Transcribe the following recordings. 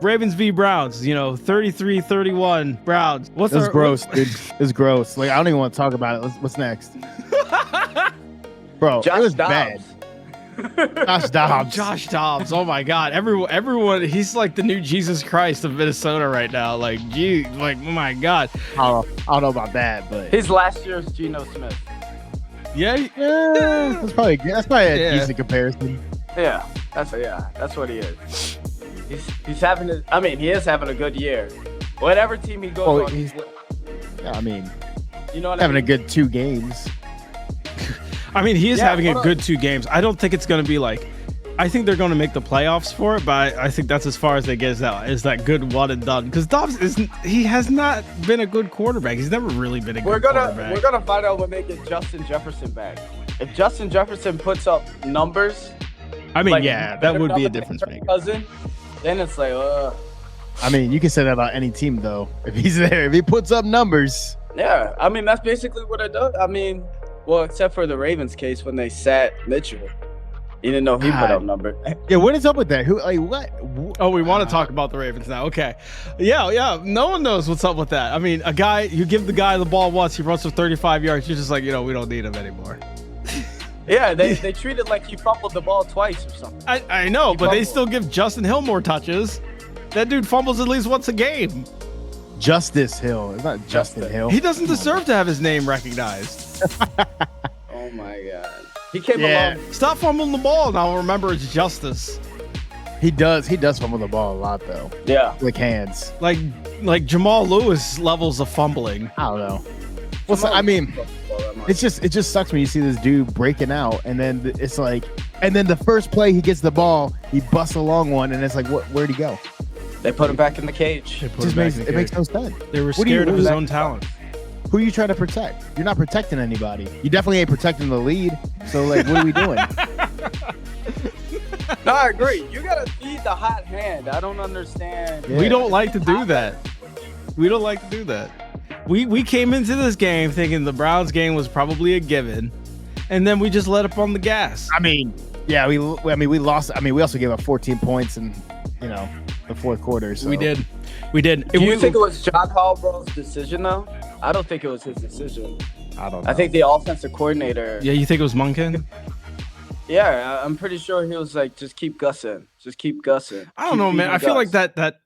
Ravens v Browns, 33-31 Browns. It's gross, dude. It's gross. Like, I don't even want to talk about it. What's next? Bro, it was bad. Josh Dobbs. Oh my God. Everyone, he's like the new Jesus Christ of Minnesota right now. Like, oh my God. I don't know about that, but his last year's Geno Smith. Yeah. That's probably a decent comparison. Yeah, that's what he is. He's having he is having a good year. Whatever team he goes on, you know what having a good 2 games. He is having a good 2 games. I don't think it's going to be I think they're going to make the playoffs for it, but I think that's as far as they get is that good one and done. Because Dobbs he has not been a good quarterback. He's never really been a good quarterback. We're gonna find out when they get Justin Jefferson back. If Justin Jefferson puts up numbers, that would be a difference maker. Then it's like, you can say that about any team though. If he's there, if he puts up numbers. Yeah, that's basically what it does. Well, except for the Ravens case when they sat Mitchell. You didn't know he put up numbers. Yeah, what is up with that? What? Oh, we want to talk about the Ravens now. Okay. Yeah. No one knows what's up with that. A guy, you give the guy the ball once, he runs for 35 yards. You're just like, we don't need him anymore. Yeah, they treat it like he fumbled the ball twice or something. I know, but they still give Justin Hill more touches. That dude fumbles at least once a game. Justice Hill. It's not Justin Hill. He doesn't deserve to have his name recognized. Oh my God. He came along. Stop fumbling the ball now. Remember, it's justice. He does fumble the ball a lot though. Yeah. Like hands. Like Jamal Lewis levels of fumbling. I don't know. It just sucks when you see this dude breaking out, and then it's like, and then the first play he gets the ball, he busts a long one, and it's like, where'd he go? They put him back in the cage. It makes no sense. They were scared of his own talent. Who are you trying to protect? You're not protecting anybody. You definitely ain't protecting the lead. So, what are we doing? No, I agree. You gotta feed the hot hand. I don't understand. Yeah. We don't like to do that. We came into this game thinking the Browns game was probably a given, and then we just let up on the gas. We lost. We also gave up 14 points in, the fourth quarter. So. We did. Do you think it was John Harbaugh decision though? I don't think it was his decision. I don't know. I think the offensive coordinator. Yeah, you think it was Monken? Yeah, I'm pretty sure he was like, just keep gussing. I don't know, man. I feel like that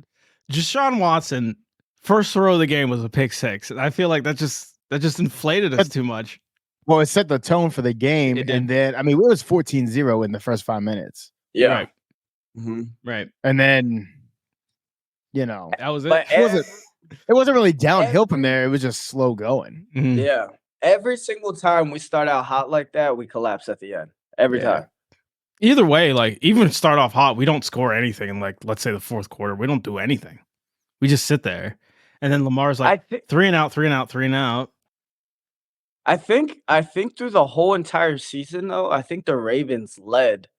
Deshaun Watson first throw of the game was a pick six. And I feel like that just inflated us too much. Well, it set the tone for the game. And then, it was 14-0 in the first 5 minutes. Yeah. Right. Mm-hmm. Right. And then, that was it. It wasn't really downhill from there. It was just slow going. Mm-hmm. Yeah. Every single time we start out hot like that, we collapse at the end. Every time. Either way, even start off hot, we don't score anything in let's say the fourth quarter. We don't do anything. We just sit there. And then Lamar's three and out. I think through the whole entire season though, I think the Ravens led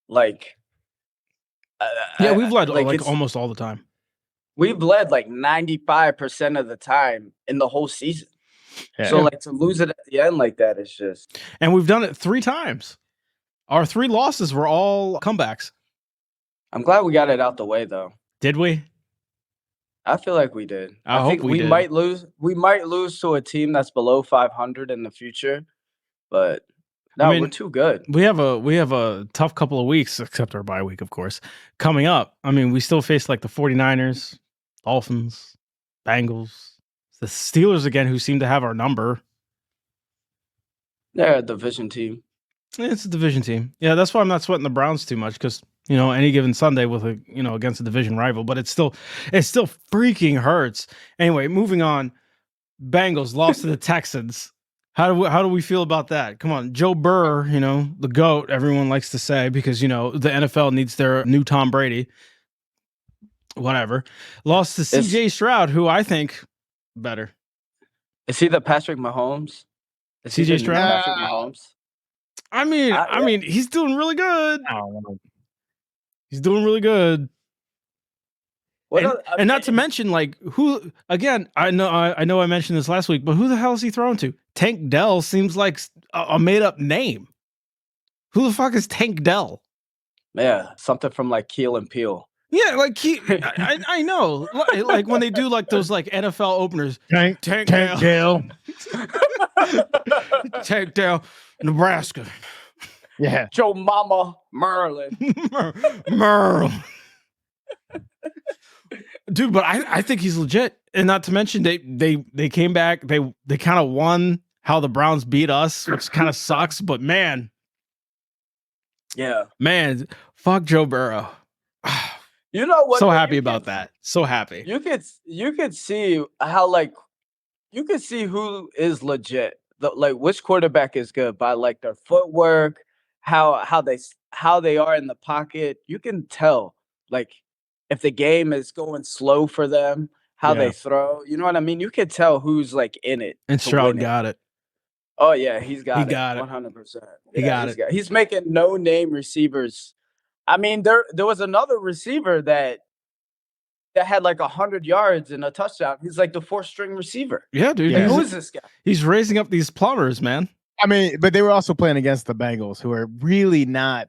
we've led almost all the time. We've led 95% of the time in the whole season. Yeah. So to lose it at the end like that is just. And we've done it 3 times. Our 3 losses were all comebacks. I'm glad we got it out the way though. Did we? I feel like we did. I think we did. might lose. We might lose to a team that's below 500 in the future, but we're too good. We have a tough couple of weeks, except our bye week, of course, coming up. We still face the 49ers, Dolphins, Bengals, the Steelers again, who seem to have our number. They're a division team. It's a division team. Yeah, that's why I'm not sweating the Browns too much, because any given Sunday with against a division rival, but it still freaking hurts. Anyway, moving on. Bengals lost to the Texans. How do we feel about that? Come on, Joe Burrow, the GOAT, everyone likes to say, because the NFL needs their new Tom Brady. Whatever. Lost to CJ Stroud, who I think better. Is he the Patrick Mahomes? Is CJ Stroud? Patrick Mahomes? He's doing really good. He's doing really good. And not to mention, who again? I know I mentioned this last week, but who the hell is he throwing to? Tank Dell seems like a made up name. Who the fuck is Tank Dell? Yeah, something from Keel and Peele. Yeah, like I know. Like when they do like those like NFL openers, Tank down, Dale. tank down, Nebraska, Yeah. Joe Mama Merlin. Merle. Dude, but I think he's legit, and not to mention they came back. They kind of won how the Browns beat us, which kind of sucks. But man, fuck Joe Burrow. You know what? So though? happy You about could- that. So happy. You could see how like you could see who is legit. Like which quarterback is good by like their footwork, how they are in the pocket. You can tell like if the game is going slow for them, how Yeah. they throw. You know what I mean? You could tell who's like in it. And to Stroud win it. got it. Oh yeah, he's got it. got it. 100%. He got it. He's making no name receivers. I mean, there was another receiver that had like 100 yards and a touchdown. He's like the 4th-string receiver. Yeah, dude. Yeah. Like, who He's, is this guy? he's raising up these plumbers, man. I mean, but they were also playing against the Bengals, who are really not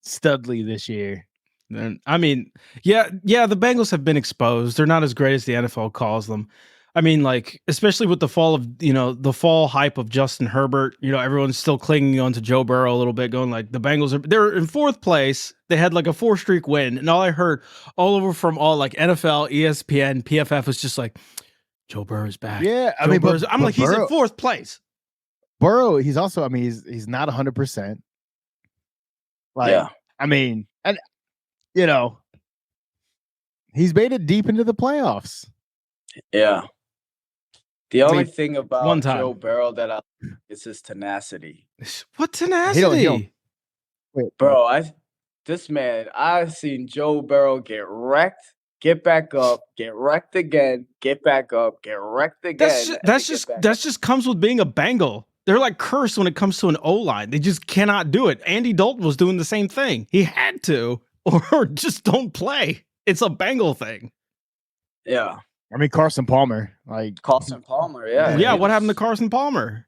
studly this year. And I mean, yeah, the Bengals have been exposed. They're not as great as the NFL calls them. I mean, like, especially with the fall of, the fall hype of Justin Herbert, everyone's still clinging on to Joe Burrow a little bit, going like the Bengals they're in 4th place. They had like a 4-streak win. And all I heard all over from all like NFL, ESPN, PFF was just like, Joe Burrow's back. Yeah, I Joe mean, Burrow's, I'm but like, he's in Burrow- 4th place. Burrow, he's also, I mean, he's not 100%. Like, Yeah. I mean, and he's made it deep into the playoffs. Yeah. The only Wait, thing one about time. Joe Burrow that I like is his tenacity. What tenacity? He don't- Wait, Bro, I've seen Joe Burrow get wrecked, get back up, get wrecked again, get back up, get wrecked again. and then That's get back that's just comes with being a Bengal. They're like cursed when it comes to an O-line. They just cannot do it. Andy Dalton was doing the same thing. He had to, or just don't play. It's a Bengal thing. Yeah. I mean, Carson Palmer, like, Carson Palmer, yeah. Yeah, he what happened to was- Carson Palmer?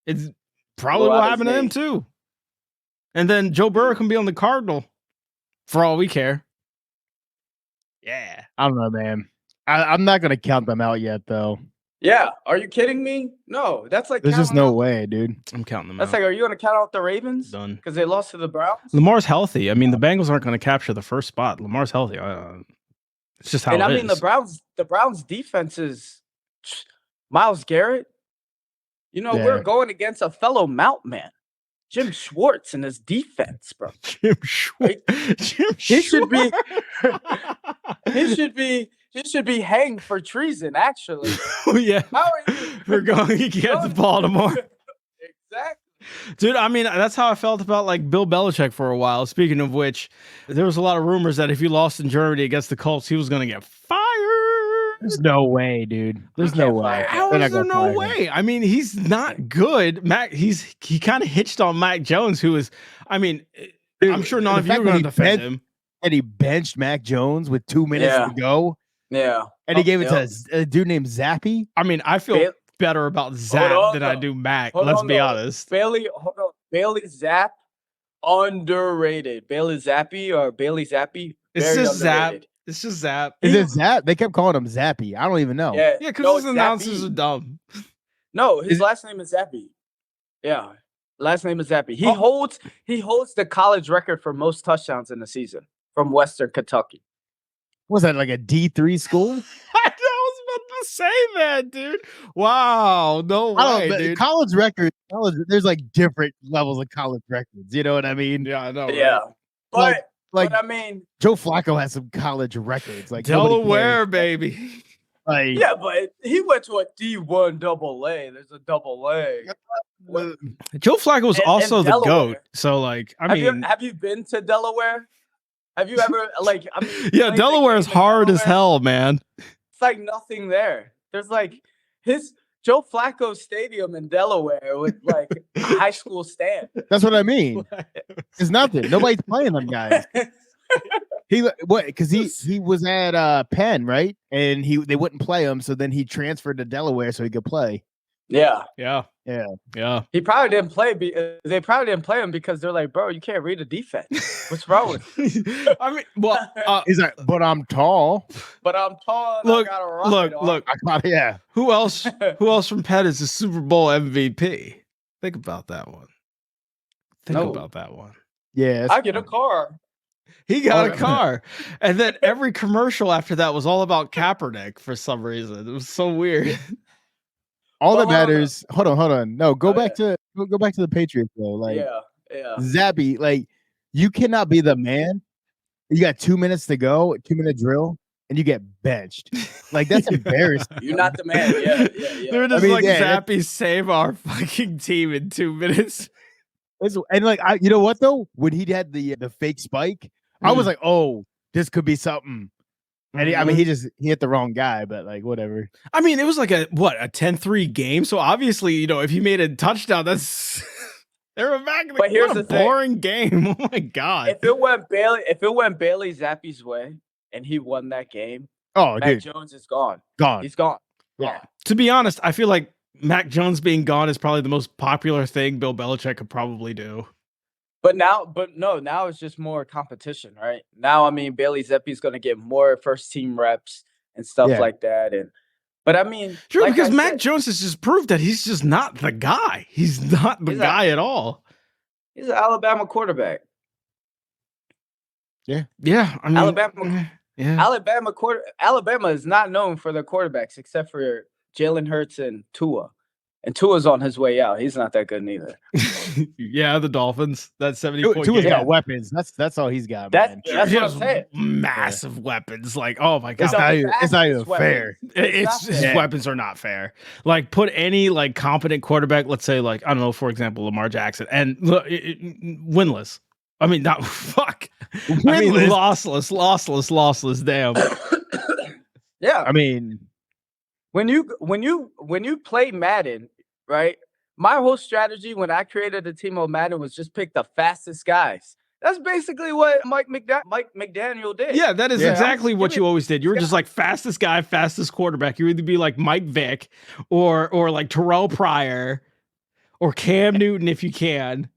It's probably Blew what out his happened to him knee. too. And then Joe Burrow can be on the Cardinal for all we care. Yeah. I don't know, man. I'm not gonna count them out yet, though. Yeah. Are you kidding me? No, that's like There's just counting no out- way, dude. I'm counting them That's out. like, are you gonna count out the Ravens? Done. Because they lost to the Browns? Lamar's healthy. I mean, the Bengals aren't going to capture the first spot. Lamar's healthy. It's just how And it I mean is. the Browns defense is Myles Garrett. Yeah. We're going against a fellow Mount man, Jim Schwartz, and his defense, bro. Jim Schwartz. Jim He should be- Schwartz. He should be hanged for treason, actually. Yeah. How are you? We're going against Baltimore. Exactly. Dude, I mean, that's how I felt about like Bill Belichick for a while. Speaking of which, there was a lot of rumors that if he lost in Germany against the Colts, he was going to get fired. There's no way, dude. There's no can't way. fire him. How They're not is there gonna no fire him. way? I mean, he's not good. He kind of hitched on Mac Jones, who is, I mean, Dude, I'm sure none the of you are fact going that to he defend benched- him. And he benched Mac Jones with 2 minutes Yeah. to go, Yeah. and he gave it Yep. to a dude named Zappy. I mean, I feel Ba- better about Zach on, than I though. do Mac. Hold Let's on, be though. honest. Bailey Zapp, underrated. Bailey Zappi, It's very just Zap. underrated. It's just Zap. Is it Zap? They kept calling him Zappy. I don't even know. Yeah, Yeah, because no, his it's announcers Zappi. are dumb. No, his Is- last name is Zappi. Yeah, last name is Zappi. He Oh. holds the college record for most touchdowns in the season from Western Kentucky. Was that like a D3 school? I was about to say that, dude. Wow, no I way, don't know. dude. College records. There's like different levels of college records. You know what I mean? Yeah, I know. right? Yeah, but Like but I mean, Joe Flacco has some college records. Like nobody Delaware, cares. baby. Like, yeah, but he went to a D1 double A. There's a double A. Joe Flacco was And also the Delaware. goat. So, like, I Have mean, you been to Delaware? Have you ever like? I mean, yeah, played the Delaware is game in hard as Delaware? hell, man. It's like nothing there. There's like his Joe Flacco Stadium in Delaware with like a high school stand. that's what I mean. It's nothing. Nobody's playing them guys. Because he was at Penn, right? And they wouldn't play him, so then he transferred to Delaware so he could play. Yeah. Yeah. Yeah. Yeah. He probably didn't play. They probably didn't play him because they're like, bro, you can't read a defense. What's wrong with you? I mean, well, He's like, but I'm tall. But I'm tall and look, I got a rocket arm. look. I got yeah. Who else from Penn is a Super Bowl MVP? Think about that one. Think No. about that one. Yeah. I get a car. He got Oh, a car. And then every commercial after that was all about Kaepernick for some reason. It was so weird. All that Well, hold on. matters. Hold on. No, go Oh, back to the Patriots though. Like Yeah. Zappy, like you cannot be the man. You got 2 minutes to go, 2-minute drill, and you get benched. Like that's embarrassing. You're not the man. Yeah. They're just I mean, like, yeah, Zappy, save our fucking team in 2 minutes. And like you know what though? When he had the fake spike, I was like, oh, this could be something. And I mean, he hit the wrong guy, but like whatever. I mean, it was like a 10-3 game. So obviously, you know, if he made a touchdown, that's they were back. But here's what a the thing. boring game. Oh my god! If it went Bailey Zappi's way and he won that game, Oh, Mac dude, Jones is gone. gone. He's gone. Yeah. To be honest, I feel like Mac Jones being gone is probably the most popular thing Bill Belichick could probably do. But now it's just more competition, right? Now, I mean, Bailey Zappi's going to get more first team reps and stuff Yeah. like that. But I mean, True, like because I Mac said, Jones has just proved that he's just not the guy. He's not the He's guy at all. he's an Alabama quarterback. Yeah, I mean, Alabama Yeah, Alabama is not known for their quarterbacks except for Jalen Hurts and Tua. And Tua's on his way out. He's not that good neither. yeah. The Dolphins. That 70-point Tua's game. got weapons. That's all he's got. That's Man. that's He what I'm has saying. massive weapons. Like, oh my god, It's not even fastest fair. weapons. It's not his fair. weapons are not fair. Like, put any like competent quarterback, let's say like I don't know, for example, Lamar Jackson, and winless. I mean, not fuck. I mean, Winless. lossless. Damn. Yeah. I mean, When you play Madden, right? My whole strategy when I created a team of Madden was just pick the fastest guys. That's basically what Mike McDaniel did. Yeah, that is Yeah. exactly what Give you me- always did. You were just like fastest guy, fastest quarterback. You would either be like Mike Vick or like Terrell Pryor or Cam Newton if you can.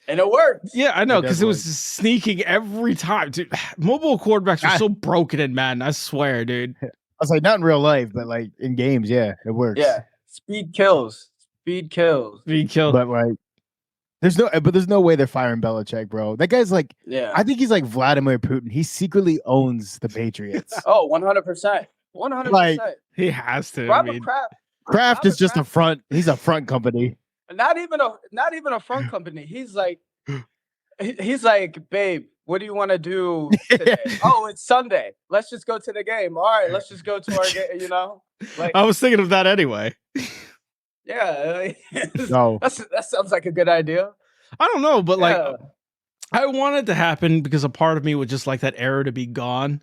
And it worked. Yeah, I know, It because does it was work. just sneaking every time. Dude, mobile quarterbacks are so broken in Madden. I swear, dude. I was like, not in real life, but like in games, yeah, it works. Yeah. Speed kills. Being killed. But like, there's no way they're firing Belichick, bro. That guy's like, Yeah. I think he's like Vladimir Putin. He secretly owns the Patriots. Oh, 100%. 100%. Like, He has to. I Robert mean, Kraft, Kraft is just a Kraft- front. He's a front company. not even a front company. He's like, babe, what do you want to do today? Oh, it's Sunday. Let's just go to the game. All right, let's just go to our game. You know, like, I was thinking of that anyway. yeah, No, that sounds like a good idea. I don't know, but like, Yeah. I want it to happen because a part of me would just like that era to be gone.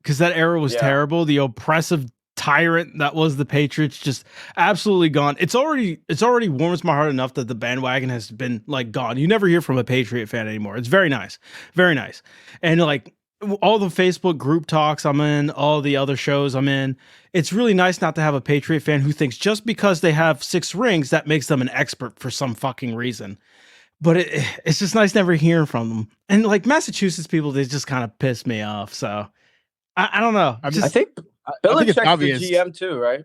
Because that era was Yeah. terrible. The oppressive tyrant that was the Patriots just absolutely gone. It's already warms my heart enough that the bandwagon has been like gone. You never hear from a Patriot fan anymore. It's very nice. Very nice. And like all the Facebook group talks I'm in, all the other shows I'm in, it's really nice not to have a Patriot fan who thinks just because they have 6 rings, that makes them an expert for some fucking reason. But it's just nice never hearing from them. And like Massachusetts people, they just kind of piss me off. So I don't know. I mean, I think I think it's Belichick's obvious. the GM too, right?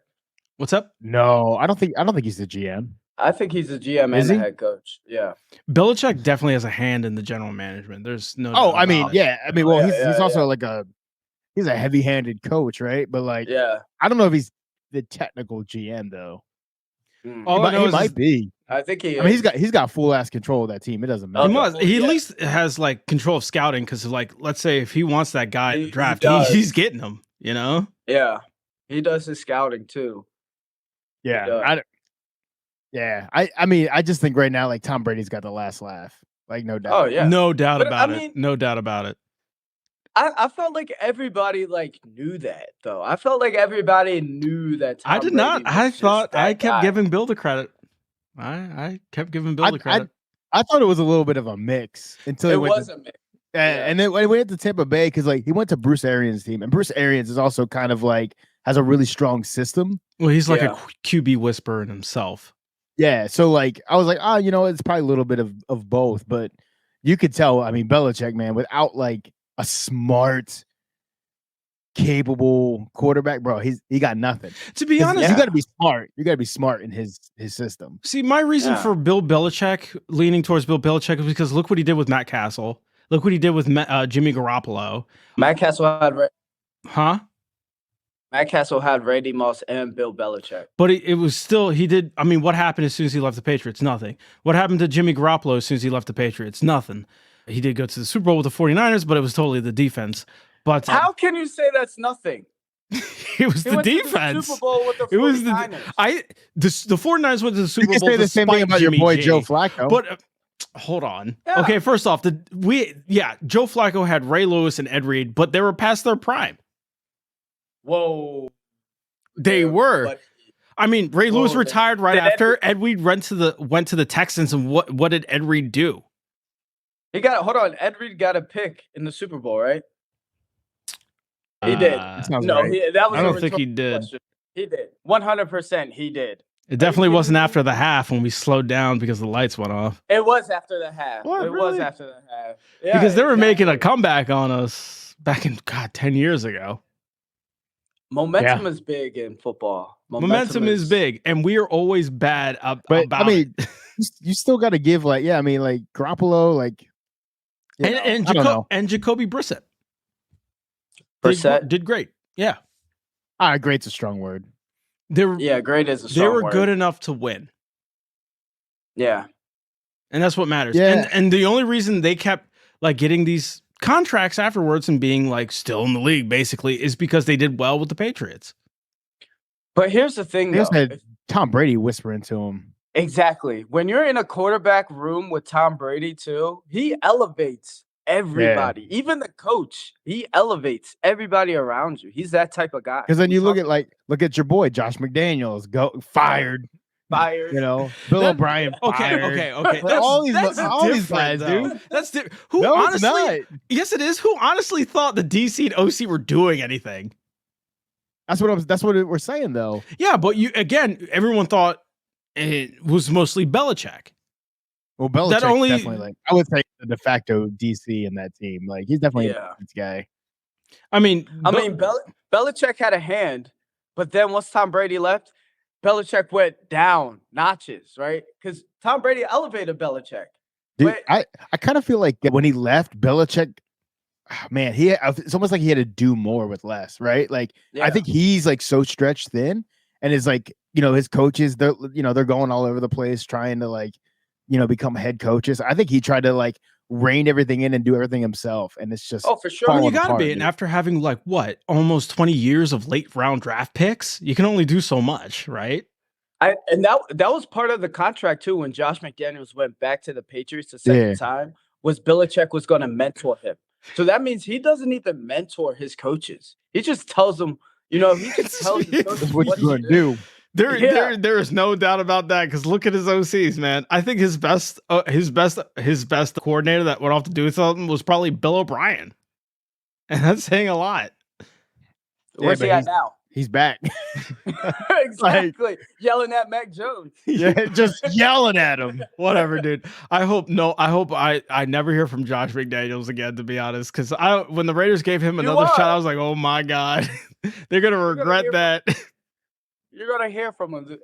What's up? no, I don't think he's the GM. I think he's the GM Is and he? the head coach. Yeah. Belichick definitely has a hand in the general management. There's no. Oh, doubt I mean, about it. yeah, I mean, well, Yeah, he's yeah, also like he's a heavy-handed coach, right? But like, Yeah. I don't know if he's the technical GM though. Mm. All I know He is might be. I think he. I mean, he's got full ass control of that team. It doesn't He matter. Okay. must. He Yeah. at least has like control of scouting because, like, let's say if he wants that guy in He the draft, does. he's getting him. You know. Yeah. He does his scouting too. Yeah, I mean, I just think right now, like Tom Brady's got the last laugh, like no doubt. Oh yeah. No doubt But, about I it. mean- No doubt about it. I felt like everybody like knew that though. I felt like everybody knew that. I Tom did not. Brady was I just thought I that kept guy. giving Bill the credit. I kept giving Bill the credit. I thought it was a little bit of a mix until It he went to, wasn't me. and then when he went to Tampa Bay, because like he went to Bruce Arians' team, and Bruce Arians is also kind of like has a really strong system. Well, he's like Yeah. a QB whisperer in himself. Yeah, so like I was like, it's probably a little bit of both, but you could tell. I mean, Belichick, man, without like a smart, capable quarterback, bro, he got nothing. To be 'Cause honest, you got to be smart. You got to be smart in his system. see, my reason Yeah. for Bill Belichick leaning towards Bill Belichick is because look what he did with Matt Castle. Look what he did with Jimmy Garoppolo. Matt Castle Huh? had Randy Moss and Bill Belichick. But it was still, he did. I mean, what happened as soon as he left the Patriots? Nothing. What happened to Jimmy Garoppolo as soon as he left the Patriots? Nothing. He did go to the Super Bowl with the 49ers, but it was totally the defense. But How can you say that's nothing? it was He the went to defense. Super Bowl with the 49ers. It was the 49ers went to the Super You can Bowl say the same thing despite about your Jimmy boy G. Joe Flacco. But hold on. Yeah. Okay, first off, Joe Flacco had Ray Lewis and Ed Reed, but they were past their prime. Whoa. They were. But I mean, Ray Lewis Whoa, retired right did Ed after. Ed Reed went to the Texans, and what did Ed Reed do? hold on. Ed Reed got a pick in the Super Bowl, right? He did. sounds No, right. that was I a don't think he rhetorical did. question. He did. 100% he did. It definitely kidding wasn't me? after the half when we slowed down because the lights went off. It was after the half. What, It really? was after the half. Yeah, Because they were making a exactly. comeback on us back in 10 years ago. Momentum is big in football. Momentum is big, and we are always bad But about I mean, it. you still got to give like Garoppolo, like And I don't know. Jacoby Brissett Brissett. did great. Yeah, Great's a strong word. they were Yeah, great is a they strong were word. good enough to win, Yeah. and that's what matters. Yeah. And the only reason they kept like getting these contracts afterwards and being like still in the league basically is because they did well with the Patriots. But here's the thing, They though. also had Tom Brady whispering to him. Exactly. When you're in a quarterback room with Tom Brady, too, he elevates everybody. Even the coach, he elevates everybody around you. He's that type of guy. Because then We you look talk- at your boy Josh McDaniels, fired. fired. Bill That- O'Brien. Okay, fired. okay. Like, That's, all these that's guys, different, though. dude. That's who No, it's honestly? not. Yes, it is. Who honestly thought the DC and OC were doing anything? That's what we're saying though. Yeah, but everyone thought it was mostly Belichick. Well, Belichick's only- definitely like I would say the de facto DC in that team. Like he's definitely Yeah. this guy. I mean, Belichick had a hand, but then once Tom Brady left, Belichick went down notches, right? Because Tom Brady elevated Belichick. Dude, Wait. I kind of feel like when he left, Belichick, man, it's almost like he had to do more with less, right? Like Yeah. I think he's like so stretched thin, and is like his coaches, they're going all over the place trying to like become head coaches. I think he tried to like rein everything in and do everything himself, and it's just Oh, for sure. I mean, you falling got to apart, be. And dude. after having like almost 20 years of late round draft picks, you can only do so much, right? And that was part of the contract too. When Josh McDaniels went back to the Patriots the second Yeah. time, was Belichick was going to mentor him. So that means he doesn't even mentor his coaches. He just tells them, he just tells his coaches That's what what you're to gonna do. There is no doubt about that. Because look at his OCs, man. I think his best coordinator that went off to do something was probably Bill O'Brien, and that's saying a lot. Where's but he at now? He's back. Exactly. Yelling at Mac Jones. Yeah, just yelling at him. Whatever, dude. I hope I never hear from Josh McDaniels again, to be honest. Because when the Raiders gave him another are. shot, I was like, oh my god, they're gonna regret hear that. You're going to hear from him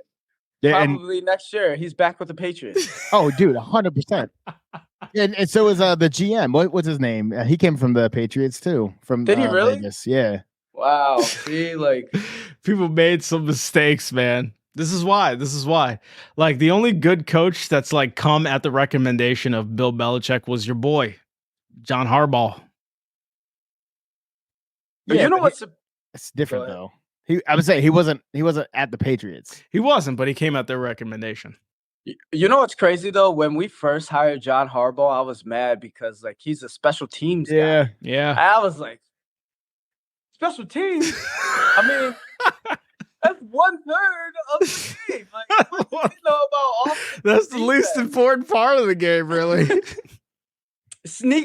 Yeah, and probably next year. He's back with the Patriots. oh, dude, 100%. And so is the GM. What's his name? He came from the Patriots too. From Did he really? Vegas. Yeah. Wow. See, like, People made some mistakes, man. This is why. Like the only good coach that's like come at the recommendation of Bill Belichick was your boy, John Harbaugh. but you know but what's It's different ahead. though. I would say he wasn't at the Patriots. He wasn't, but he came at their recommendation. You know what's crazy though? When we first hired John Harbaugh, I was mad because like he's a special teams guy. Yeah. I was like, special teams? I mean, that's 1/3 of the game. Like, what do you know about offense? That's the least defense? important part of the game, really.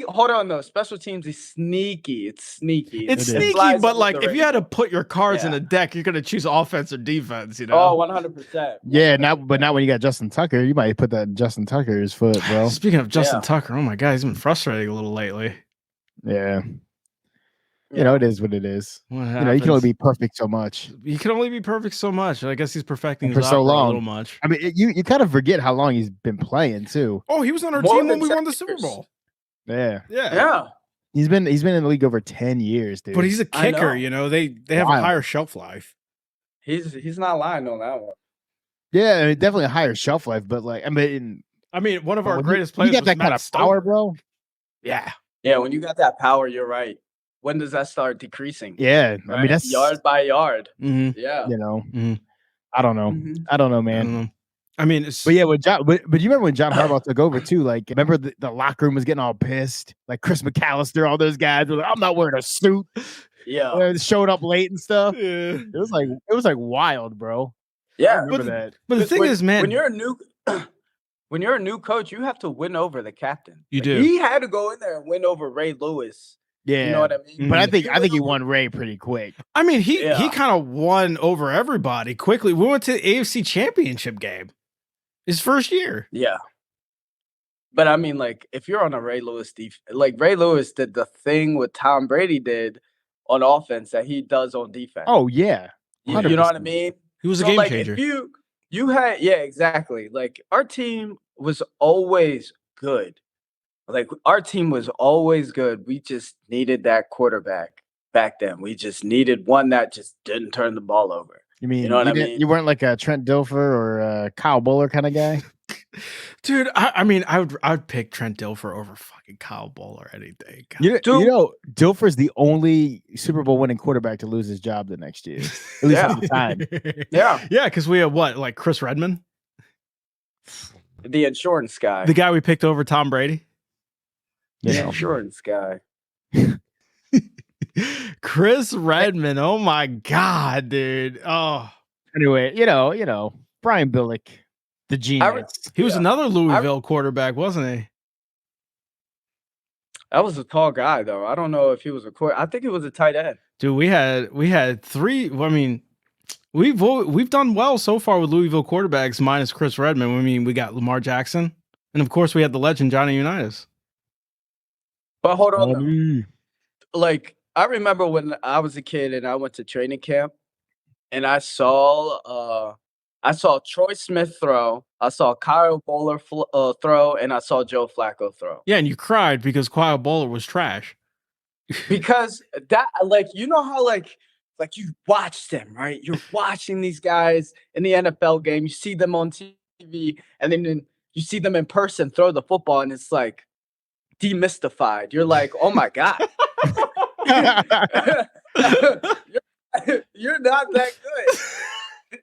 Hold on though. Special teams is sneaky. It's sneaky. It's It is. sneaky, flies but under like the if you had to radar. put your cards in Yeah. a deck, you're gonna choose offense or defense. You Oh, know. 100%. Yeah, but not when you got Justin Tucker. You might put that in Justin Tucker's foot, bro. Speaking of Justin Yeah. Tucker, oh my god, he's been frustrating a little lately. Yeah. You know, it is what it is. What You know, you can only be perfect so much. He can only be perfect so much. I guess he's perfecting And for his so opera a long. little much. I mean, you kind of forget how long he's been playing too. Oh, he was on our More team when than we won 10 the Super years. Bowl. Yeah. Yeah. Yeah. He's been in the league over 10 years, dude. But he's a I kicker, know. you know. They have a Wild. higher shelf life. He's not lying on that one. yeah, I mean, definitely a higher shelf life, but like I mean, One of our when greatest you players got was that Matt kind of Stover. power, bro. Yeah. Yeah, when you got that power, you're right. When does that start decreasing? Yeah, I mean Right? that's yard by yard. Mm-hmm. Yeah. you know, Mhm. I don't know, Mhm. I don't know, I man. don't know. I mean, it's, But yeah, with John, but you remember when John Harbaugh took over too? Like, remember the locker room was getting all pissed. Like Chris McAllister, all those guys were like, "I'm not wearing a suit." Yeah. Showed up late and stuff. yeah. It was like wild, bro. I Yeah. remember But- that. But the thing when, is, man, when you're a new coach, you have to win over the captain. You Like, do. He had to go in there and win over Ray Lewis. Yeah, You know what I mean? but I If think you he win over- won Ray pretty quick. I mean, he Yeah. kind of won over everybody quickly. We went to the AFC Championship game his first year. Yeah. But I mean, like, if you're on a Ray Lewis like Ray Lewis did the thing what Tom Brady did on offense that he does on defense. Oh yeah, you know what I 100%. mean? He was a So, game like, changer. If you had, yeah, exactly. Like, our team was always good. Like, our team was always good. We just needed that quarterback back then. We just needed one that just didn't turn the ball over. You mean know what I didn't- mean? You weren't like a Trent Dilfer or a Kyle Bowler kind of guy. Dude, I mean, I would pick Trent Dilfer over fucking Kyle Bowler any day. God. You Dude. know, Dilfer's the only Super Bowl winning quarterback to lose his job the next year, at least Yeah. at the time. Yeah. Yeah, because we had what, like Chris Redmond, The insurance guy. the guy we picked over Tom Brady. You The know, insurance guy. Chris Redmond. Oh my god, dude. Oh, anyway, you know, Brian Billick, the genius. he was Yeah. another Louisville quarterback, wasn't he? That was a tall guy, though. I don't know if he was a I think he was a tight end. Dude, we had three. I mean, we've done well so far with Louisville quarterbacks minus Chris Redmond. I mean, we got Lamar Jackson, and of course we had the legend Johnny Unitas. But hold on, though. Money. Like, I remember when I was a kid and I went to training camp, and I saw Troy Smith throw, I saw Kyle Bowler throw, and I saw Joe Flacco throw. Yeah, and you cried because Kyle Bowler was trash. Because that, like, you know how like you watch them, right? You're watching these guys in the NFL game. You see them on TV, and then you see them in person throw the football, and it's like demystified. You're like, oh my god, you're not that good.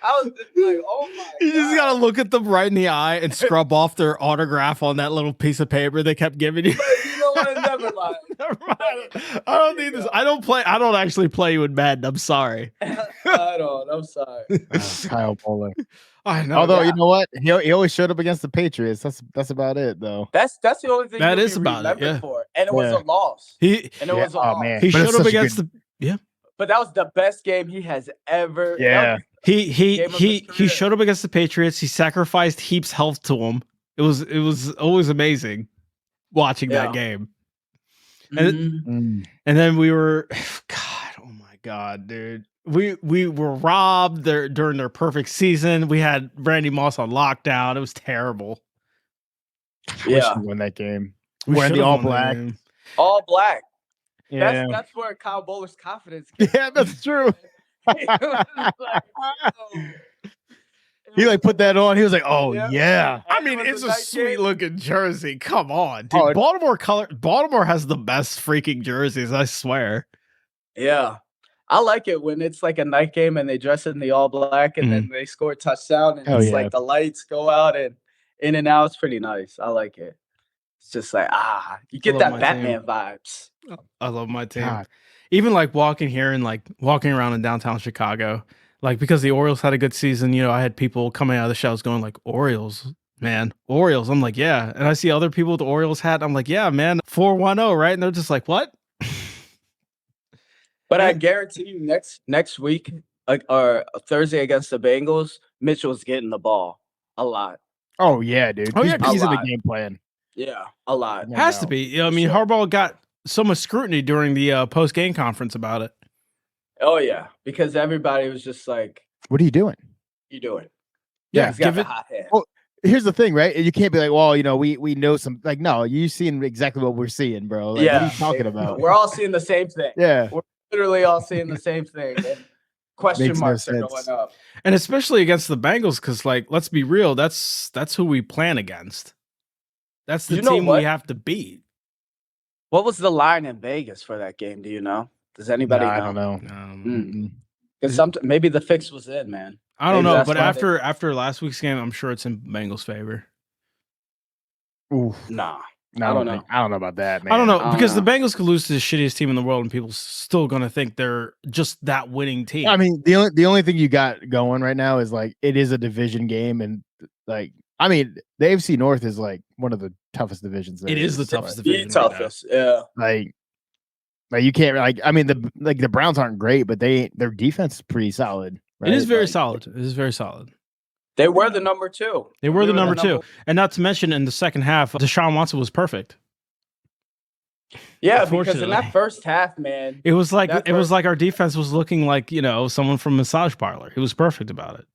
I was just like, oh my You just god. gotta look at them right in the eye and scrub off their autograph on that little piece of paper they kept giving you. But you know what? Never mind. Never mind. I don't need this. I don't actually play you in Madden. I'm sorry. I don't. I'm sorry. Kyle Bowler. I know. Although yeah. you know what, he always showed up against the Patriots. That's about it, though. That's the only thing That you'll is be about it, remembered yeah. for, and it was Yeah. a loss. he And it Yeah, was a oh, loss. man. he But it's showed up such a against good- the But that was the best game he has ever. that Yeah. was- he Game of his he career. showed up against the Patriots. He sacrificed heaps health to them. It was always amazing watching that Yeah. game. And Mhm. And then we were, God, oh my God, dude. We were robbed during their perfect season. We had Randy Moss on lockdown. It was terrible. Wish Yeah. he won that game. We Wearing the should've all won that black. game. All black. Yeah, That's where Kyle Bowler's confidence came yeah, that's true. It was like, oh. He like put that on. He was like, "Oh Yeah. yeah." I And it mean, was it's a night sweet game. looking jersey. Come on, dude. Oh, it- Baltimore has the best freaking jerseys. I swear. Yeah. I like it when it's like a night game and they dress in the all black and then they score a touchdown and Hell it's yeah. like the lights go out and in and out. It's pretty nice. I like it. It's just like, you get love that my Batman vibes. I love my team. God. Even like walking here and like walking around in downtown Chicago, like because the Orioles had a good season, you know, I had people coming out of the shells going like, Orioles, Man, Orioles. I'm like, yeah. And I see other people with the Orioles hat. I'm like, yeah, man, 4-1-0, right? And they're just like, what? But I guarantee you, next week, like or Thursday against the Bengals, Mitchell's getting the ball a lot. Oh yeah, dude. Oh, yeah, 'cause he's in the lot. game plan. Yeah, a lot. No Has to doubt. be. You know, I mean, Sure. Harbaugh got so much scrutiny during the post game conference about it. Oh yeah, because everybody was just like, What are you doing? "You doing?" Yeah, He's got give the it. hot hand. Well, here's the thing, right? You can't be like, well, we know some. Like, no, you seeing exactly what we're seeing, bro. Like, what are you talking about? We're all seeing the same thing. Yeah, We're literally all seeing the same thing. And question Makes no marks are sense. going up. And especially against the Bengals, because like, let's be real, that's who we plan against. That's the You know team we what? have to beat. What was the line in Vegas for that game? Do you know? Does anybody know? I don't know. Um, Because maybe the fix was in, man. I don't Maybe know, that's but why they- after last week's game, I'm sure it's in Bengals' favor. Oof. Nah. No, I don't know. I don't know about that, man. I don't know I don't because know. the Bengals could lose to the shittiest team in the world, and people still gonna think they're just that winning team. I mean, the only thing you got going right now is like it is a division game, and like I mean, the AFC North is like one of the toughest divisions. it is the toughest The division. Right now. toughest. Yeah. Like you can't like. I mean, the Browns aren't great, but their defense is pretty solid. Right? It is very Like, solid. It is very solid. They were the number 2. They were the number 2, and not to mention in the second half, Deshaun Watson was perfect. Yeah, because in Unfortunately. that first half, man. It was like That it was first- like our defense was looking like someone from massage parlor. He was perfect about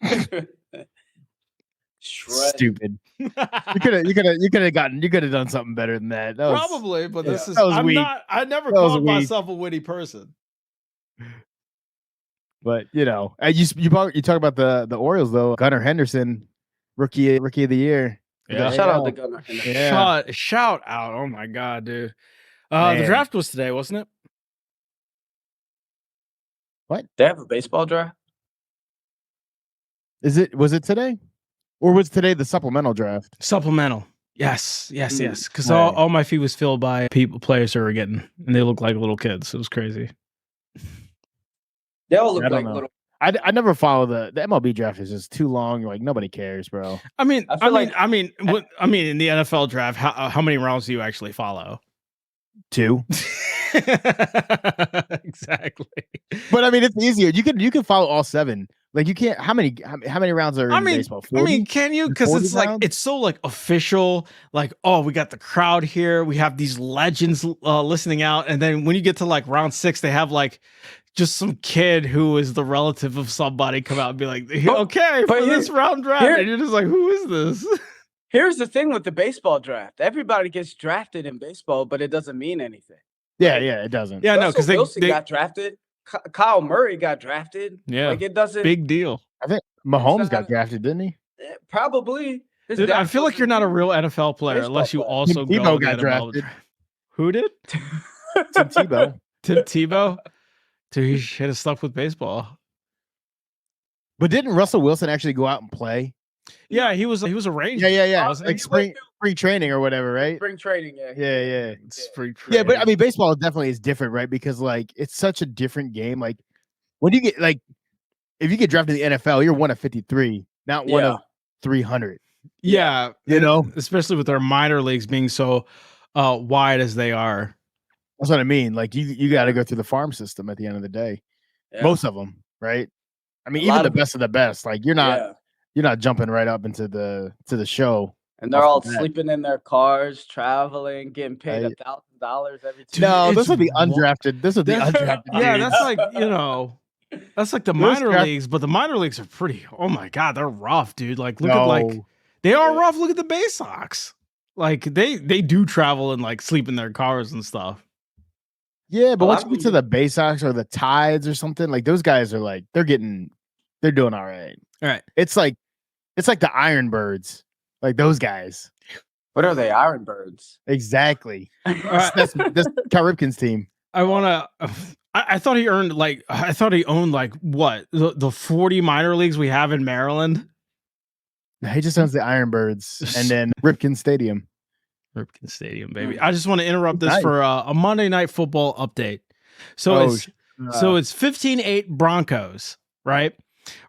it. Shred. Stupid. You could have done something better than that. That was, Probably, but yeah. this is That was I'm weak. not. I never That was called weak. myself a witty person. But you talk about the Orioles though. Gunnar Henderson, rookie of the year. Yeah. Shout out to to Gunnar. Yeah. Shout out! Oh my god, dude. The Man. draft was today, wasn't it? They have a baseball draft? Was it today? Or was today the supplemental draft? Supplemental. Yes. Because Right. all my feed was filled by players who were getting, and they looked like little kids. It was crazy. They all look I don't like know. little. I never follow the MLB draft is just too long. Like nobody cares, bro. I mean, I feel I mean, in the NFL draft, how many rounds do you actually follow? 2. Exactly. But I mean, it's easier. You can follow all 7. Like you can't. How many rounds are in baseball? 40? Can you? Because 40 it's like rounds? it's so like official. Like, oh, we got the crowd here. We have these legends listening out, and then when you get to like round 6, they have like just some kid who is the relative of somebody come out and be like, okay, but for here- this round draft, here- and you're just like, who is this? Here's the thing with the baseball draft. Everybody gets drafted in baseball, but it doesn't mean anything. Yeah, it doesn't. Yeah, no, because Russell Wilson they got drafted. Kyle Murray got drafted. Yeah. Like it doesn't big deal. I think Mahomes not- got drafted, didn't he? probably. His Dude, I draft feel like you're not a wasn't- real NFL player Baseball unless you player. also Tim go Tebow to got the NFL drafted. draft. Who did? Tim Tebow. Tim Tebow. Dude, he should have stuck with baseball. But didn't Russell Wilson actually go out and play? Yeah, he was a ranger. Yeah. wasn't Like he? spring training or whatever, right? spring training. Yeah. Yeah. It's pretty Yeah, but I crazy. mean, baseball definitely is different, right? Because like it's such a different game. Like when you get like, if you get drafted in the NFL, you're one of 53, not one of 300. yeah, You know, especially with our minor leagues being so wide as they are. that's what I mean. Like you got to go through the farm system at the end of the day. Yeah. Most of them, right? I mean, A even lot the of best of the best. Like you're Yeah. not jumping right up into the show. And they're off all the bat. sleeping in their cars, traveling, getting paid Right. $1,000 every 2 Dude, No, it's those are the wa- undrafted. Those are the That's- undrafted. Yeah, dudes. that's like that's like the Those minor draft- leagues, but the minor leagues are pretty. Oh my god, they're rough, dude. Like look at like No. they are rough. Look at the Bay Sox. Like they do travel and like sleep in their cars and stuff. Yeah, but A once lot you of get to them- the Bay Sox or the Tides or something, like those guys are like they're doing all right. All right. It's like the Ironbirds, like those guys. What are they? Ironbirds. Exactly. right. That's Cal Ripken's team. I want to. I thought he earned like I thought he owned like what the 40 minor leagues we have in Maryland. He just owns the Ironbirds and then Ripken Stadium. Ripken Stadium, baby. I just want to interrupt this Nice. for a Monday Night Football update. So Oh, it's 15-8 Broncos, right?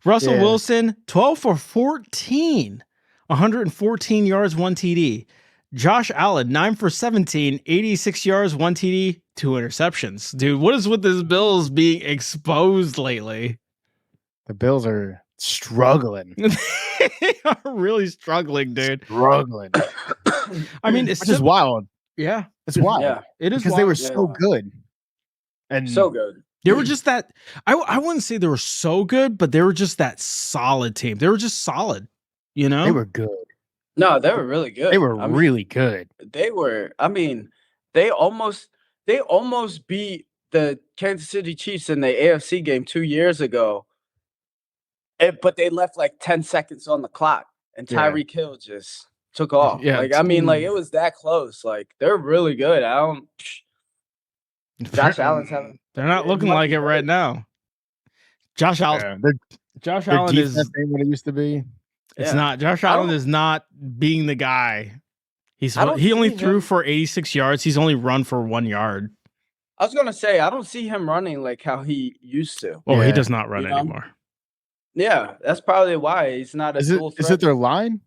Russell Yeah. Wilson 12 for 14, 114 yards, 1 TD. Josh Allen, 9 for 17, 86 yards, 1 TD, 2 interceptions. Dude, what is with this Bills being exposed lately? The Bills are struggling. They are really struggling, dude. Struggling. I mean, it's Which is sim- wild. yeah, It's wild. Yeah, it is Because they were wild. so good. And so good. They were just that. I wouldn't say they were so good, but they were just that solid team. They were just solid. You know, they were good. No, they were really good. They were I mean, really good. they were. I mean, they almost beat the Kansas City Chiefs in the AFC game 2 years ago. But they left like 10 seconds on the clock, and Yeah. Tyreek Hill just took off. Yeah, Like I mean, like it was that close. Like they're really good. Josh Allen's having. They're not it looking might like be it right great. now. Josh Allen. Yeah. Their Josh Allen defense is. ain't what it used to be. It's Yeah. not. Josh I Allen don't- is not being the guy. I don't He only see threw him- for 86 yards. He's only run for 1 yard. I was gonna say I don't see him running like how he used to. Well, he Yeah. does not run You know? anymore. Yeah, that's probably why he's not a Is it dual is threat. it their line?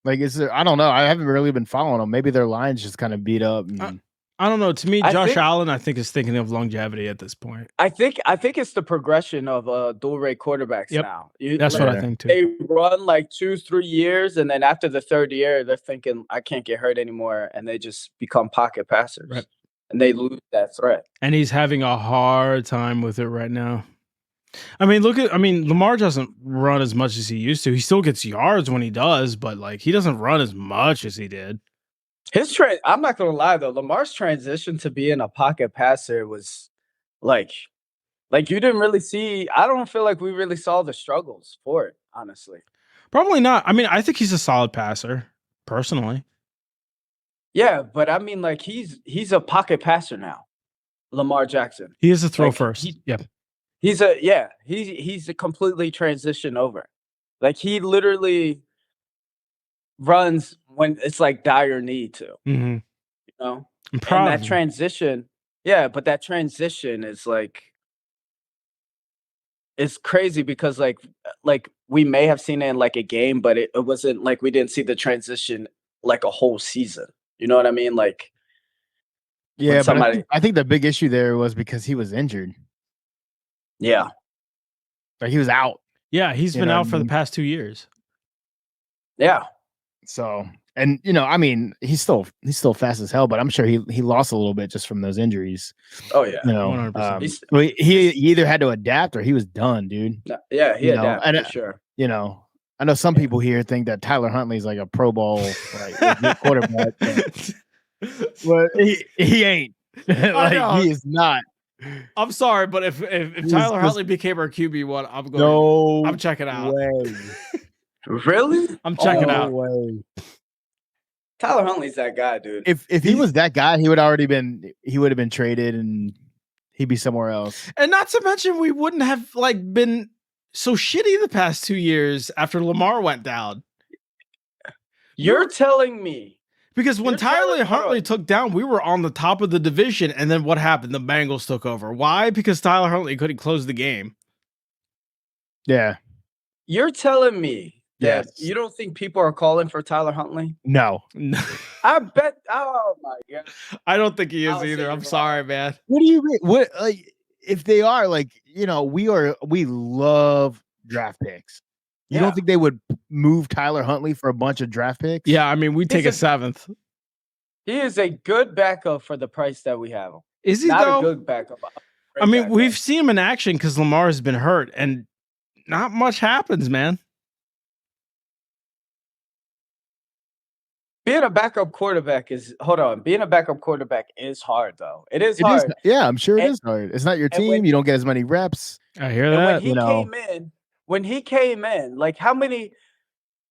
Like is there I don't know. I haven't really been following them. Maybe their line's just kind of beat up. And, I don't know. To me, I Josh think- Allen, I think, is thinking of longevity at this point. I think it's the progression of dual rate quarterbacks Yep. now. That's what I Yeah. think too. They run like 2-3 years, and then after the third year, they're thinking, "I can't get hurt anymore," and they just become pocket passers, Right. and they lose that threat. And he's having a hard time with it right now. I mean, Lamar doesn't run as much as he used to. He still gets yards when he does, but like he doesn't run as much as he did. I'm not gonna lie though, Lamar's transition to being a pocket passer was like you didn't really see. I don't feel like we really saw the struggles for it, honestly. Probably not. I mean, I think he's a solid passer, personally. Yeah, but I mean, like he's a pocket passer now, Lamar Jackson. He is a throw Like, first. he- Yep. He's a completely transition over. Like he literally runs when it's like dire need to, Mm-hmm. you know? I'm proud And of that him. transition, but that transition is like it's crazy because like we may have seen it in like a game, but it wasn't like we didn't see the transition like a whole season. You know what I mean? Like yeah, but somebody- I think the big issue there was because he was injured. yeah. Like he was out. Yeah, he's You been know out what I for the mean? past 2 years. Yeah. So and I mean, he's still fast as hell, but I'm sure he lost a little bit just from those injuries. Oh yeah. 100%. He's- Well, he either had to adapt or he was done, dude. No, yeah, he You know, adapted and, for sure. I know some people here think that Tyler Huntley's like a Pro Bowl like, quarterback, but he ain't. Like know. he is not. I'm sorry, but if He's Tyler just- Huntley became our QB1, I'm going. No, I'm checking out. way. Really? I'm checking No out. way. Tyler Huntley's that guy, dude. If he was that guy, he would have been traded and he'd be somewhere else. And not to mention, we wouldn't have like been so shitty the past 2 years after Lamar went down. You're telling me Because when You're telling- Tyler hold Huntley on. took down, we were on the top of the division, and then what happened? The Bengals took over. Why? Because Tyler Huntley couldn't close the game. Yeah. you're telling me that Yes. you don't think people are calling for Tyler Huntley? No. I bet. Oh my god. I don't think he is I'll say either. you're I'm wrong. sorry, man. What do you mean? What like if they are like we love draft picks. You Yeah. don't think they would move Tyler Huntley for a bunch of draft picks? Yeah, I mean, we take a He's a- 7th. He is a good backup for the price that we have him. Is he Not though? a good backup. a I great mean, backup. we've seen him in action because Lamar has been hurt, and not much happens, man. being a backup quarterback is being a backup quarterback is hard though. It is It hard. is, yeah, I'm sure it And- is hard. It's not your and team. when- You don't get as many reps. I hear And when that. he you know. when he came in, like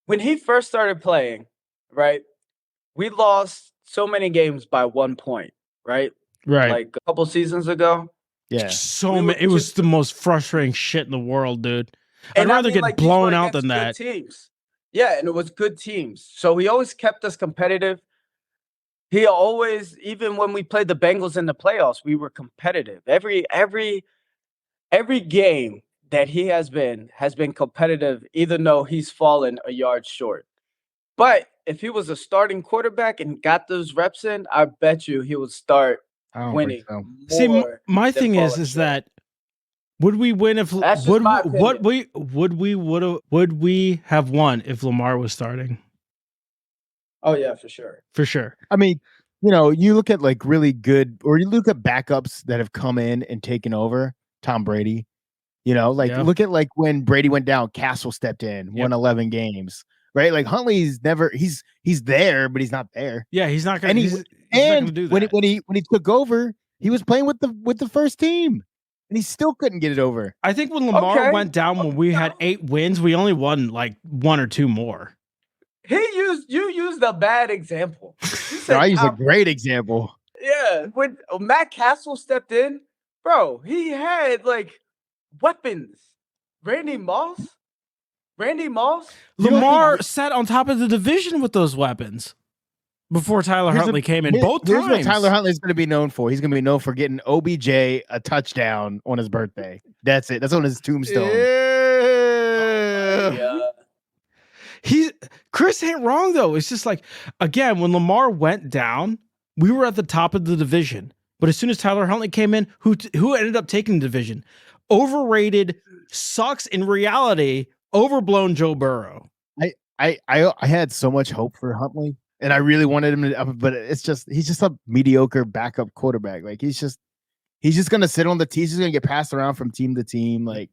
when he first started playing, right? We lost so many games by 1 point, right? Right. Like a couple seasons ago. Yeah. So We were many. It was just- the most frustrating shit in the world, dude. I'd And I rather mean, get like, these were blown out than against that. good teams. Yeah, and it was good teams. So he always kept us competitive. He always, even when we played the Bengals in the playoffs, we were competitive. Every game that he has been competitive, even though he's fallen a yard short. But if he was a starting quarterback and got those reps in, I bet you he would start I don't winning think so. See, more my than thing falling is short. that would we win if That's just would my we, would we have won if Lamar was starting? Oh yeah, for sure. For sure. I mean, you look at like really good, or you look at backups that have come in and taken over. Tom Brady, Yeah. look at like when Brady went down, Castle stepped in, won 11 games, right? Like Huntley's never he's there, but he's not there. Yeah, he's not gonna. And He's not And gonna do when that. he took over, he was playing with the first team, and he still couldn't get it over. I think when Lamar Okay. went down, when we had 8 wins, we only won like 1 or 2 more. You used a bad example. You So said I use a Tom- great example. Yeah, when Matt Castle stepped in, bro, he had like weapons. Randy Moss. You don't Lamar think- sat on top of the division with those weapons before Tyler Here's Huntley came in. Here- Both here's times. what Tyler Huntley is going to be known for. He's going to be known for getting OBJ a touchdown on his birthday. That's it. That's on his tombstone. Yeah. Chris ain't wrong though. It's just like, again, when Lamar went down, we were at the top of the division. But as soon as Tyler Huntley came in, who ended up taking the division? Overrated, sucks in reality, overblown Joe Burrow. I had so much hope for Huntley, and I really wanted him to, but he's just a mediocre backup quarterback. Like he's just gonna sit on the tee. He's gonna get passed around from team to team. Like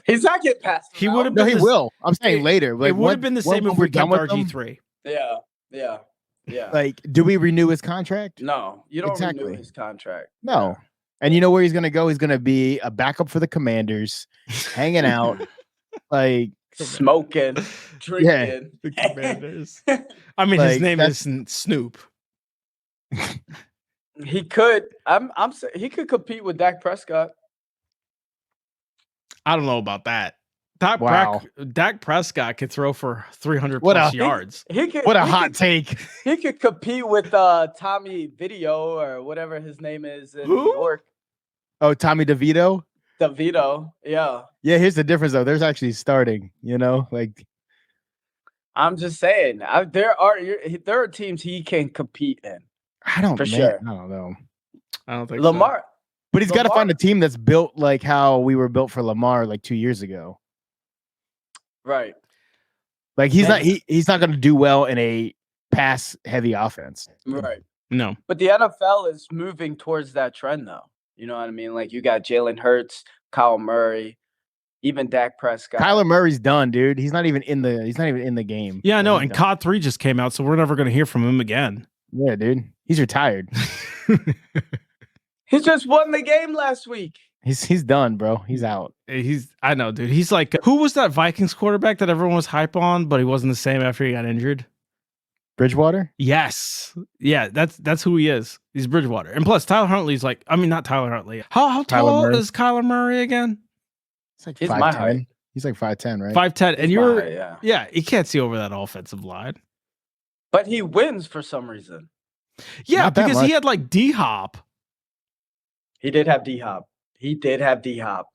He's not getting passed. He around. would have no, been he this- will. I'm saying later. Like It would have been the same if we kept RG3. Yeah. Like, do we renew his contract? No, you don't Exactly. renew his contract. No. And you know where he's gonna go? He's gonna be a backup for the Commanders, hanging out. Like Smoking, drinking. The Commanders. I mean, Like, his name that's- is Snoop. He could. I'm saying he could compete with Dak Prescott. I don't know about that. Wow. Dak Prescott could throw for 300 What plus a- yards. He could. what a he hot could- take. He could compete with Tommy Video or whatever his name is in Who? New York. Oh, Tommy DeVito. DeVito. Yeah. Yeah, here's the difference though. There's actually starting, like I'm just saying. There are teams he can compete in. I don't For man, sure. I don't know. I don't think so. Lamar. But he's got to Lamar- find a team that's built like how we were built for Lamar like 2 years ago. Right. Like he's And- not he's not going to do well in a pass heavy offense. Right. No. But the NFL is moving towards that trend, though. You know what I mean? Like you got Jalen Hurts, Kyle Murray, even Dak Prescott. Kyler Murray's done, dude. He's not even in the game. Yeah, I know. Like, And he's done. COD 3 just came out, so we're never going to hear from him again. Yeah, dude. He's retired. He just won the game last week. He's done, bro. He's out. I know, dude. He's like, who was that Vikings quarterback that everyone was hype on, but he wasn't the same after he got injured? Bridgewater? Yes. Yeah, that's who he is. He's Bridgewater. And plus, Tyler Huntley's like, I mean, not Tyler Huntley. How Kyler tall Murray. is Kyler Murray again? He's like He's my 5'10". height. He's like 5'10", right? 5'10". And He's you're, my height, yeah. yeah, you can't see over that offensive line. But he wins for some reason. Yeah, Not that because much. he had like D-Hop. He did have D-Hop. He did have D-Hop.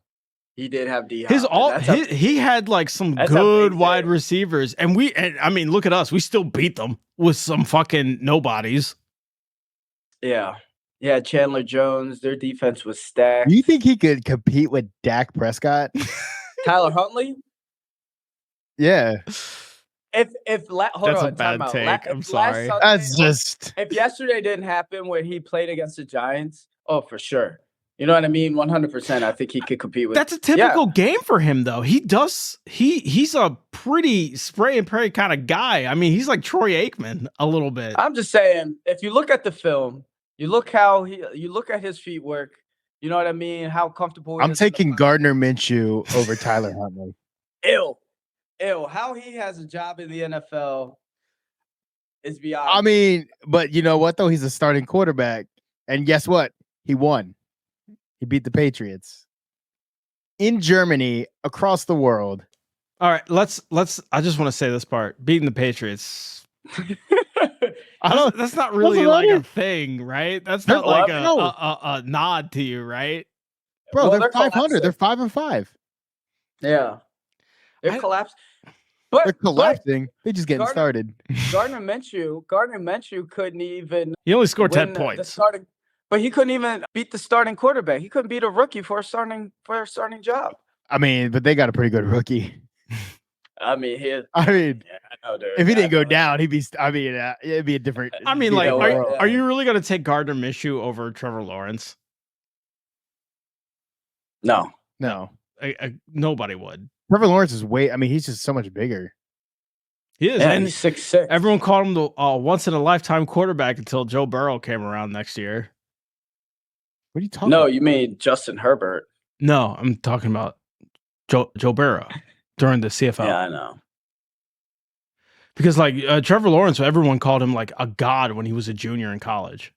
He had like some that's a good big wide thing. receivers. And I mean, look at us. We still beat them with some fucking nobodies. Yeah. Yeah, Chandler Jones. Their defense was stacked. Do you think he could compete with Dak Prescott? Tyler Huntley? Yeah. Hold That's a on, bad time out. take. If I'm last sorry. Sunday- That's just if yesterday didn't happen where he played against the Giants, oh, for sure. You know what I mean? 100%. I think he could compete with. That's a typical game for him, though. He's a pretty spray and pray kind of guy. I mean, he's like Troy Aikman a little bit. I'm just saying, if you look at the film, you look at his feet work. You know what I mean? How comfortable. he I'm is in the taking pocket. Gardner Minshew over Tyler Huntley. Ill. How he has a job in the NFL is beyond. I mean, but you know what though? He's a starting quarterback. And guess what? He won. He beat the Patriots. In Germany, across the world. All right, let's. I just want to say this part: beating the Patriots. I don't That's not really about like a it. thing, right? That's They're not like no. a nod to you, right? bro, Well, they're they're 500. They're collapsing. 5-5. Yeah. They're I- collapsed. They're But collapsing. They're just getting Gardner- started. Gardner Minshew couldn't even He only scored 10 win the points. starting, but he couldn't even beat the starting quarterback. He couldn't beat a rookie for a starting job. I mean, but they got a pretty good rookie. I mean, I mean, I know, dude. if he I didn't go know. down, he'd be. I mean, it'd be a different. I mean, be a like, different yeah, world. are you really going to take Gardner Minshew over Trevor Lawrence? No. No, Nobody would. Trevor Lawrence is way. I mean, he's just so much bigger. He is. Yeah, And he's 6'6". everyone called him the once in a lifetime quarterback until Joe Burrow came around next year. What are you talking? No, about? you mean Justin Herbert. No, I'm talking about Joe Burrow during the CFL. Yeah, I know. Because like Trevor Lawrence, everyone called him like a god when he was a junior in college.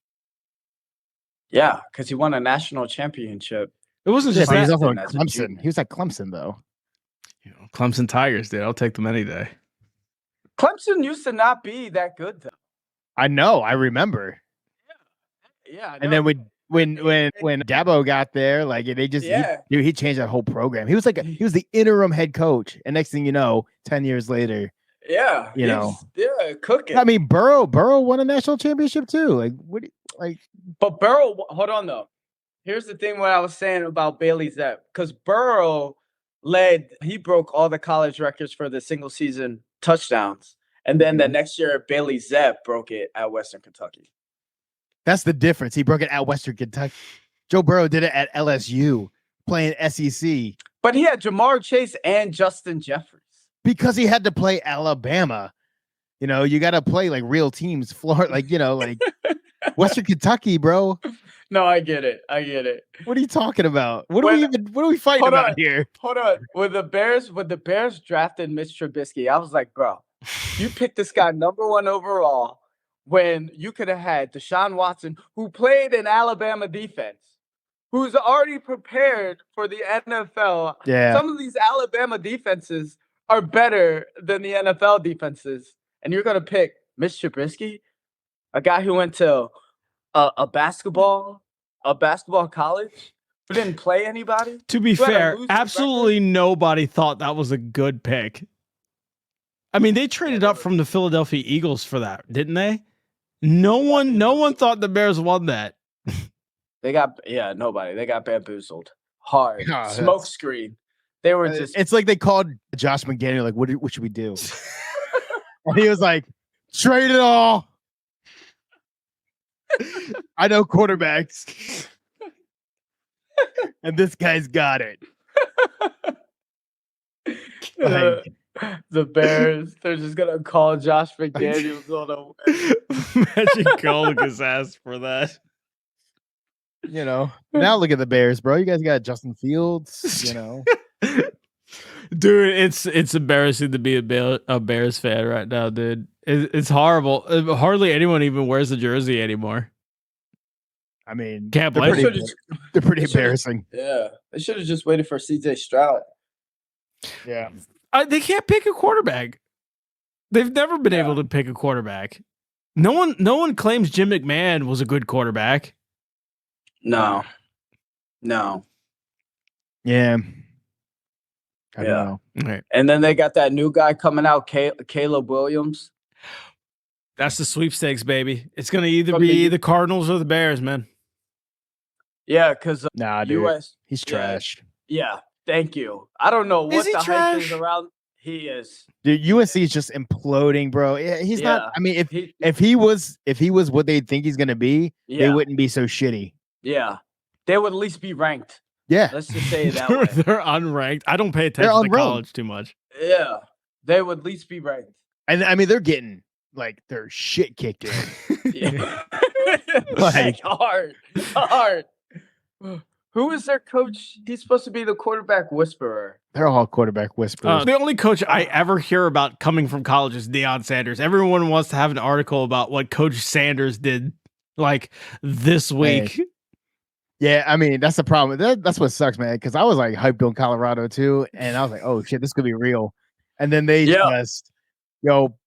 Yeah, because he won a national championship. It wasn't Yeah, just but he's that. also in as a Clemson. junior. He was at Clemson though. You know, Clemson Tigers, dude. I'll take them any day. Clemson used to not be that good, though. I know. I remember. Yeah, I And know. then when Dabo got there, like they just he changed that whole program. He was like he was the interim head coach, and next thing you know, 10 years later, yeah, you know. cooking. I mean, Burrow won a national championship too. Like what? Like But Burrow, hold on though. Here's the thing: what I was saying about Bailey Zapp, because Burrow he broke all the college records for the single season touchdowns, and then the next year Bailey Zapp broke it at Western Kentucky. that's the difference. He broke it at Western Kentucky. Joe Burrow did it at LSU, playing SEC But he had Jamar Chase and Justin Jeffries. because he had to play Alabama. You know, you got to play like real teams. Florida, like like Western Kentucky, bro. No, I get it. What are you talking about? What are we fighting Hold about on. here? Hold on. When the Bears drafted Mitch Trubisky, I was like, bro, you picked this guy number 1 overall when you could have had Deshaun Watson, who played in Alabama defense, who's already prepared for the NFL. Yeah. Some of these Alabama defenses are better than the NFL defenses. And you're going to pick Mitch Trubisky, a guy who went to a basketball college, who didn't play anybody. To be Who had a fair, losing absolutely nobody thought that was a good pick. I mean, they traded up from the Philadelphia Eagles for that, didn't they? No one thought the Bears won that. They got nobody. They got bamboozled hard. Oh, Smoke screen. They were just It's like they called Josh McDaniel, like, what should we do? And he was like, trade it all. I know quarterbacks. And this guy's got it. Like, the Bears. They're just gonna call Josh McDaniels on Imagine calling his ass for that. you know, now look at the Bears, bro. You guys got Justin Fields, you know. Dude, it's embarrassing to be a Bears fan right now, dude. It's horrible. Hardly anyone even wears the jersey anymore. I mean, Can't they're blame pretty, them. they're pretty They should've- embarrassing. Yeah, they should have just waited for CJ Stroud. Yeah. They can't pick a quarterback. They've never been able to pick a quarterback. No one claims Jim McMahon was a good quarterback. No. Yeah. I Yeah. don't know. Right. And then they got that new guy coming out, Caleb Williams. That's the sweepstakes, baby. It's gonna either From be the- the Cardinals or the Bears, man. Yeah, because Nah, dude. US. He's yeah. trash. Yeah, thank you. I don't know Is what he the hype is trash? around. He is. Dude, USC is just imploding, bro. Yeah, he's not. Yeah. I mean, He, if he was what they think he's gonna be, they yeah, wouldn't be so shitty. yeah. They would at least be ranked. Yeah. Let's just say it that they're, way. they're unranked. I don't pay attention to unranked. college too much. Yeah, they would at least be ranked. And I mean, they're getting like their shit kicked in. Yeah. Like- hard. Who is their coach? He's supposed to be the quarterback whisperer. They're all quarterback whisperers. The only coach I ever hear about coming from college is Deion Sanders. Everyone wants to have an article about what Coach Sanders did like this week. Yeah, I mean, that's the problem. That's what sucks, man. Because I was like hyped on Colorado too, and I was like, oh shit, this could be real. And then they just,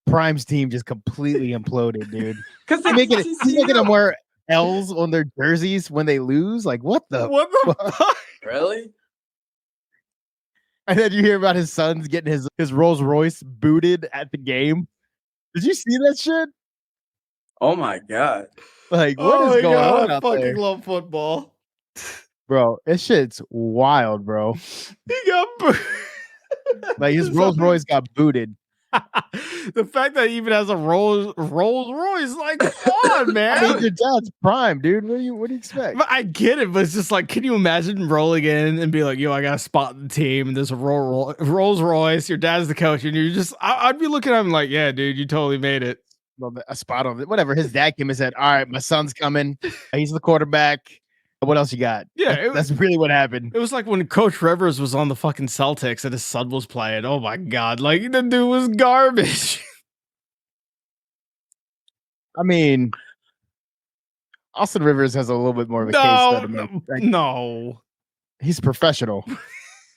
Prime's team just completely imploded, dude. Because He's making them wear L's on their jerseys when they lose. Like, what the? What the fuck? Really? And then you hear about his sons getting his Rolls Royce booted at the game. Did you see that shit? Oh my god. Like, what is going on I out fucking there? love football. Bro, this shit's wild, bro. He got booed. Like his Rolls Royce got booted. The fact that he even has a Rolls Royce, like, come on, man. I mean, your dad's prime, dude. What do you expect? But I get it, but it's just like, can you imagine rolling in and be like, yo, I got a spot in the team and there's a Rolls Royce, your dad's the coach, and you're just, I'd be looking at him like, yeah, dude, you totally made it. Well, a spot on it. Whatever. His dad came and said, all right, my son's coming. He's the quarterback. What else you got? Yeah, That's really what happened. It was like when Coach Rivers was on the fucking Celtics and his son was playing. Oh my God. Like, the dude was garbage. I mean, Austin Rivers has a little bit more of a case study. No. He's professional.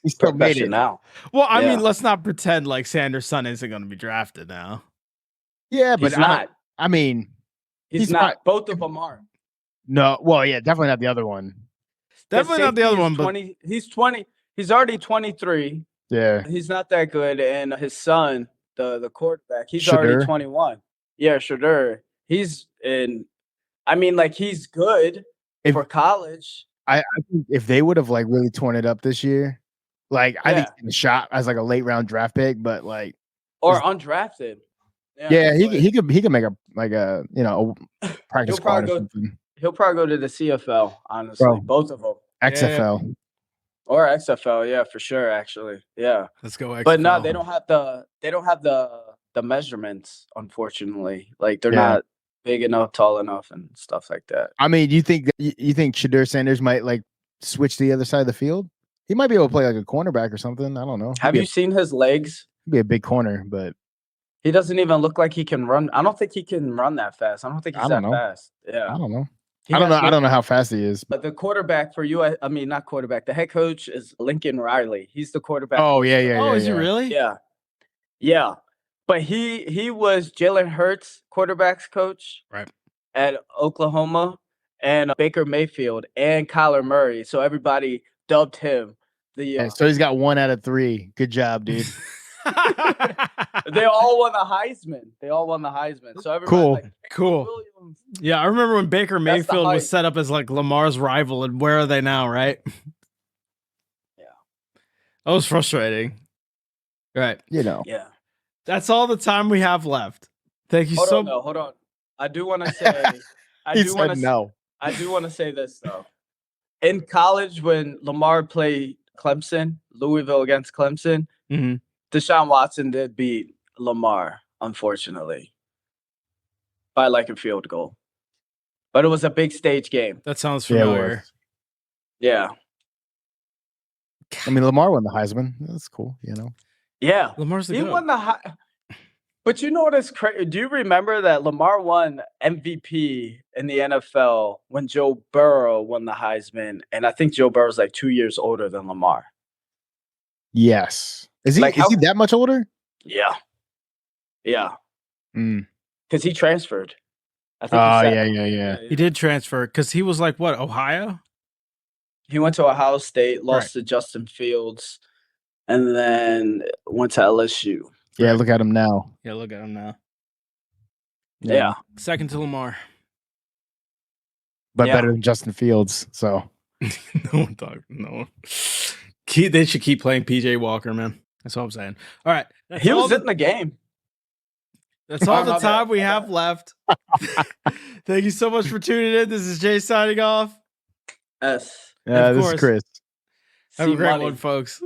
He still made it. Now. Well, I Yeah. mean, let's not pretend like Sanders' son isn't going to be drafted now. Yeah, but He's not. I mean, He's he's not. not- Both of them are. no. Well, yeah, definitely not the other one. Definitely not the other one, but 20. He's 20. He's already 23. Yeah. He's not that good, and his son, the quarterback, he's Shedeur. already 21. Yeah, Shedeur. He's in. I mean, like he's good If- for college. I think if they would have like really torn it up this year, like I think Yeah. he's a shot as like a late round draft pick, but like Or undrafted. yeah, but he could make a practice He'll squad probably or go- something. he'll probably go to the CFL, honestly. Bro. Both of them. XFL. Or XFL, yeah, for sure, actually. Yeah. let's go. But no, XFL. they don't have the measurements, unfortunately. Like they're Yeah. not big enough, tall enough, and stuff like that. I mean, you think Shedeur Sanders might like switch to the other side of the field? He might be able to play like a cornerback or something. I don't know. Have you seen his legs? He'd be a big corner, but He doesn't even look like he can run. I don't think he can run that fast. I don't think I he's don't that know. fast. I Yeah. don't know. He I don't has know. I good- don't know how fast he is. But the quarterback for you, I mean, not quarterback. The head coach is Lincoln Riley. He's the quarterback. Oh yeah, yeah, Oh, yeah. is he yeah. really? Yeah. Yeah. But he was Jalen Hurts quarterbacks coach Right. at Oklahoma, and Baker Mayfield and Kyler Murray. So everybody dubbed him the Yeah, so he's got 1 out of 3. Good job, dude. they all won the Heisman. So everybody Cool. like, Cool. Williams. Yeah, I remember when Baker That's the Mayfield was hype. set up as like Lamar's rival, and where are they now, right? Yeah. That was frustrating. Right. You know. Yeah. That's all the time we have left. Thank you Hold on. I do want to say He said no. I do want to say this though. In college, when Lamar played Clemson, Louisville against Clemson, Mhm. Deshaun Watson did beat Lamar, unfortunately, by like a field goal. But it was a big stage game. That sounds Yeah, it familiar. was. Yeah. I mean, Lamar won the Heisman. That's cool, you know. Yeah. Lamar's the He goat. won the But you know what is crazy? Do you remember that Lamar won MVP in the NFL when Joe Burrow won the Heisman? And I think Joe Burrow's like 2 years older than Lamar. Yes. Is he Like is he that much older? Yeah. Yeah. Mm. Because he transferred. I think Oh he said- yeah. He did transfer because he was like what, Ohio? He went to Ohio State, lost to Justin Fields, and then went to LSU. Yeah, look at him now. Yeah, look at him now. Yeah. Second to Lamar. But Yeah. better than Justin Fields. So No one talking. No one. They should keep playing PJ Walker, man. That's all I'm saying. All right. That's He all was the- in the game. That's all the My bad, time we my have bad. left. Thank you so much for tuning in. This is Jay signing off. S. Of this course. is Chris. Have a C great Money. one, folks.